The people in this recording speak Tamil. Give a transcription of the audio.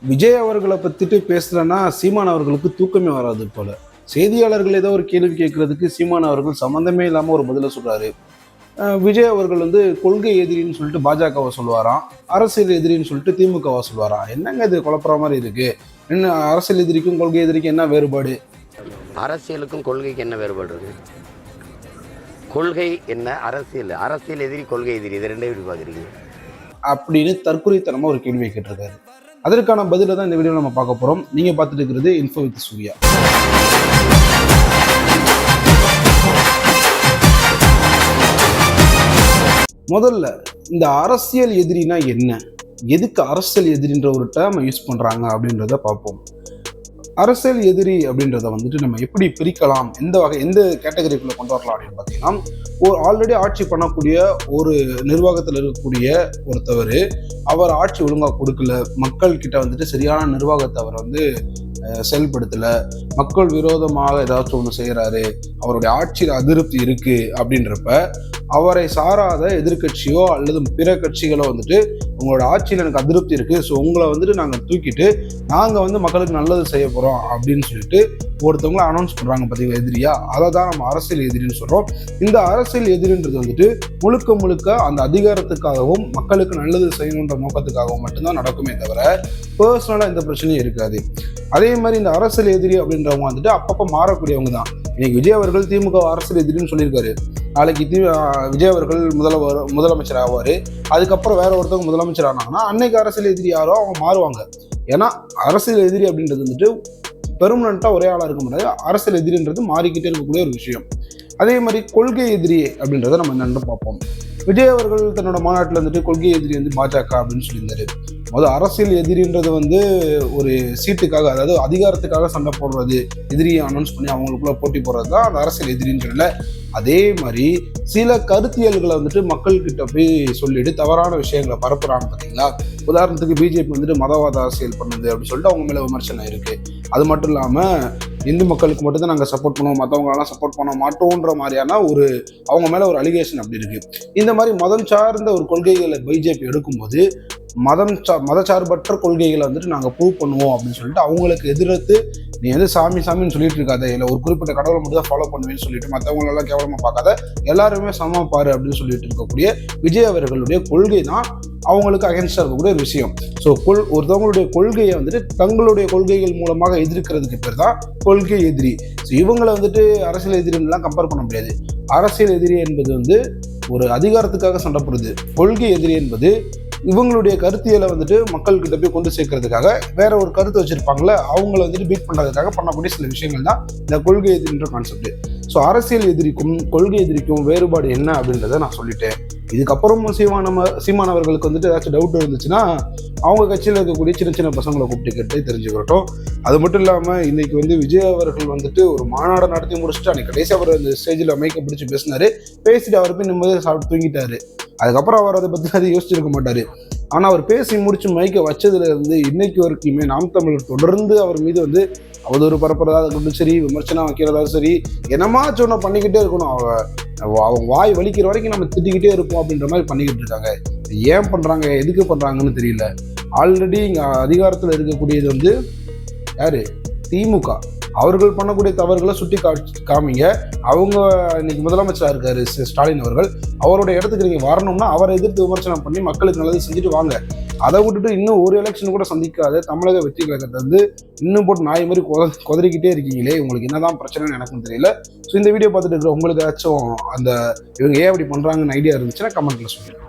விஜய் அவர்களை பத்திட்டு பேசலன்னா சீமான் அவர்களுக்கு தூக்கமே வராது போல. செய்தியாளர்கள் ஏதோ ஒரு கேள்வி கேட்கறதுக்கு சீமான் அவர்கள் சம்மந்தமே இல்லாம ஒரு பதில சொல்றாரு. விஜய் அவர்கள் கொள்கை எதிரின்னு சொல்லிட்டு பாஜகவை சொல்லுவாராம், அரசியல் எதிரின்னு சொல்லிட்டு திமுகவை சொல்லுவாராம். என்னங்க இது குழப்பற மாதிரி இருக்கு? என்ன அரசியல் எதிரிக்கும் கொள்கை எதிரிக்கும் என்ன வேறுபாடு? அரசியலுக்கும் கொள்கைக்கு என்ன வேறுபாடு இருக்கு? கொள்கை என்ன, அரசியல் அரசியல் எதிரி கொள்கை எதிரி, இது ரெண்டே எப்படி பாக்குறீங்க அப்படின்னு தற்கொலைத்தனமா ஒரு கேள்வியை கேட்டிருக்காரு. அதற்கான பதில தான் இந்த வீடியோ நம்ம பார்க்க போறோம். நீங்க பார்த்துட்டு இருக்கிறது இன்ஃபோ வித் சூர்யா. முதல்ல இந்த அரசியல் எதிரினா என்ன, எதுக்கு அரசியல் எதிரின்ற ஒரு டேர்மை யூஸ் பண்றாங்க அப்படின்றத பார்ப்போம். அரசியல் எதிரி அப்படின்றத நம்ம எப்படி பிரிக்கலாம், எந்த கேட்டகரிக்குள்ள கொண்டு வரலாம் அப்படின்னு பார்த்தீங்கன்னா, ஒரு ஆல்ரெடி ஆட்சி பண்ணக்கூடிய ஒரு நிர்வாகத்தில் இருக்கக்கூடிய ஒருத்தவர், அவர் ஆட்சி ஒழுங்காக கொடுக்கல, மக்கள் கிட்ட சரியான நிர்வாகத்தை அவர் செயல்படுத்தல, மக்கள் விரோதமாக ஏதாச்சும் ஒன்று செய்கிறாரு, அவருடைய ஆட்சியில் அதிருப்தி இருக்கு அப்படின்றப்ப அவரை சாராத எதிர்கட்சியோ அல்லது பிற கட்சிகளோ உங்களோட ஆட்சியில் எனக்கு அதிருப்தி இருக்கு, ஸோ உங்களை நாங்கள் தூக்கிட்டு நாங்கள் மக்களுக்கு நல்லது செய்ய போகிறோம் அப்படின்னு சொல்லிட்டு ஒருத்தவங்களை அனௌன்ஸ் பண்ணுறாங்க பார்த்தீங்களா, எதிரியா. அதை தான் நம்ம அரசியல் எதிரின்னு சொல்கிறோம். இந்த அரசியல் எதிரின்றது முழுக்க முழுக்க அந்த அதிகாரத்துக்காகவும் மக்களுக்கு நல்லது செய்யணுன்ற நோக்கத்துக்காகவும் மட்டும்தான் நடக்குமே தவிர பர்சனலாக எந்த பிரச்சனையும் இருக்காது. அதே மாதிரி இந்த அரசியல் எதிரி அப்படின்றவங்க அப்பப்போ மாறக்கூடியவங்க தான். இன்னைக்கு விஜய் அவர்கள் திமுக அரசியல் எதிரின்னு சொல்லியிருக்காரு, நாளைக்கு விஜய் அவர்கள் முதலமைச்சர் ஆவார், அதுக்கப்புறம் வேற ஒருத்தவங்க முதலமைச்சர் ஆனாங்கன்னா அன்னைக்கு அரசியல் எதிரி யாரோ அவங்க மாறுவாங்க. ஏன்னா அரசியல் எதிரி அப்படின்றது பெர்மனண்டா ஒரே ஆளா இருக்க முடியாது. அரசியல் எதிரின்றது மாறிக்கிட்டே இருக்கக்கூடிய ஒரு விஷயம். அதே மாதிரி கொள்கை எதிரி அப்படின்றத நம்ம என்னென்னு பார்ப்போம். விஜய் அவர்கள் தன்னோட மாநாட்டில் கொள்கை எதிரி பாஜக அப்படின்னு சொல்லியிருந்தாரு. அரசியல் எதிரின்றது ஒரு சீட்டுக்காக, அதாவது அதிகாரத்துக்காக சண்டை போடுறது, எதிரியை அனௌன்ஸ் பண்ணி அவங்களுக்குள்ள போட்டி போடுறது தான் அந்த அரசியல் எதிரின்னு சொல்லல. அதே மாதிரி சில கருத்தியல்களை மக்கள் கிட்ட போய் சொல்லிட்டு தவறான விஷயங்களை பரப்புறாங்க பார்த்தீங்களா. உதாரணத்துக்கு பிஜேபி மதவாத அரசியல் பண்ணுது அப்படின்னு சொல்லிட்டு அவங்க மேல விமர்சனம் இருக்கு. அது மட்டும் இல்லாம இந்து மக்களுக்கு மட்டும்தான் நாங்கள் சப்போர்ட் பண்ணுவோம், மற்றவங்களெல்லாம் சப்போர்ட் பண்ண மாட்டோன்ற மாதிரியான அவங்க மேல ஒரு அலிகேஷன் அப்படி இருக்கு. இந்த மாதிரி மதம் சார்ந்த ஒரு கொள்கைகளை பிஜேபி எடுக்கும்போது மதச்சார்பற்ற கொள்கைகளை நாங்கள் ப்ரூவ் பண்ணுவோம் அப்படின்னு சொல்லிட்டு அவங்களுக்கு எதிர்த்து நீ சாமின்னு சொல்லிட்டு இருக்காத, இல்லை ஒரு குறிப்பிட்ட கடவுளை மட்டும் தான் ஃபாலோ பண்ணுவேன்னு சொல்லிட்டு மற்றவங்களெல்லாம் கேவலமா பார்க்காத, எல்லாருமே சமமா பாரு அப்படின்னு சொல்லிட்டு இருக்கக்கூடிய விஜய் அவர்களுடைய கொள்கை தான் அவங்களுக்கு அகேன்ஸ்டா இருக்கக்கூடிய ஒரு விஷயம். ஸோ ஒருத்தவங்களுடைய கொள்கையை தங்களுடைய கொள்கைகள் மூலமாக எதிர்க்கிறதுக்கு பேர் தான் கொள்கை எதிரி. ஸோ இவங்களை அரசியல் எதிரிலாம் கம்பேர் பண்ண முடியாது. அரசியல் எதிரி என்பது ஒரு அதிகாரத்துக்காக சண்டைப்படுது. கொள்கை எதிரி என்பது இவங்களுடைய கருத்தியலை மக்கள் கிட்ட போய் கொண்டு சேர்க்கறதுக்காக வேற ஒரு கருத்து வச்சிருப்பாங்களே, அவங்கள பீட் பண்றதுக்காக பண்ணக்கூடிய சில விஷயங்கள் தான் இந்த கொள்கை எதிரின்ற கான்செப்ட். ஸோ அரசியல் எதிரிக்கும் கொள்கை எதிரிக்கும் வேறுபாடு என்ன அப்படின்றத நான் சொல்லிட்டேன். இதுக்கப்புறம் சீமான் அவர்களுக்கு ஏதாச்சும் டவுட் இருந்துச்சுன்னா அவங்க கட்சியில் இருக்கக்கூடிய சின்ன சின்ன பசங்களை கூப்பிட்டு கேட்டு தெரிஞ்சுக்கிறட்டும். அது மட்டும் இல்லாமல் இன்னைக்கு விஜய் அவர்கள் ஒரு மாநாடு நடத்தி முடிச்சுட்டு அன்னைக்கு கடைசி அவர் அந்த ஸ்டேஜில் மைக்கை பிடிச்சி பேசினாரு. பேசிட்டு அவர் போய் நிம்மதியாக சாப்பிட்டு தூங்கிட்டாரு. அதுக்கப்புறம் அவர் அதை பற்றி அதை யோசிச்சிருக்க மாட்டாரு. ஆனால் அவர் பேசி முடிச்சு மைக்கை வச்சதுல இன்னைக்கு வரைக்குமே நாம் தமிழர் தொடர்ந்து அவர் மீது அவதூறு பரப்புறதா இருக்கட்டும் சரி, விமர்சனம் வைக்கிறதா சரி, என்னமாச்சும் ஒன்று பண்ணிக்கிட்டே இருக்கணும். அவங்க வாய் வலிக்கிற வரைக்கும் நம்ம திட்டிக்கிட்டே இருப்போம் அப்படின்ற மாதிரி பண்ணிக்கிட்டு இருக்காங்க. ஏன் பண்றாங்க, எதுக்கு பண்றாங்கன்னு தெரியல. ஆல்ரெடி இங்க அதிகாரத்தில் இருக்கக்கூடியது யாரு? திமுக. அவர்கள் பண்ணக்கூடிய தவறுகளை சுட்டி காமிங்க. அவங்க இன்னைக்கு முதலமைச்சராக இருக்காரு ஸ்டாலின் அவர்கள், அவருடைய இடத்துக்கு நீங்க வரணும்னா அவரை எதிர்த்து விமர்சனம் பண்ணி மக்களுக்கு நல்லது செஞ்சுட்டு வாங்க. அதை விட்டுட்டு இன்னும் ஒரு எலெக்ஷன் கூட சந்திக்காத தமிழக வெற்றி கழகத்தை இன்னும் போட்டு நாய் மாதிரி கொதறிக்கிட்டே இருக்கீங்களே, உங்களுக்கு என்னதான் பிரச்சனைன்னு எனக்கும் தெரியல. ஸோ இந்த வீடியோ பார்த்துட்டு இருக்கிற உங்களுக்கு ஏதாச்சும் இவங்க ஏன் அப்படி பண்றாங்கன்னு ஐடியா இருந்துச்சுன்னா கமெண்ட்ல சொல்லுங்க.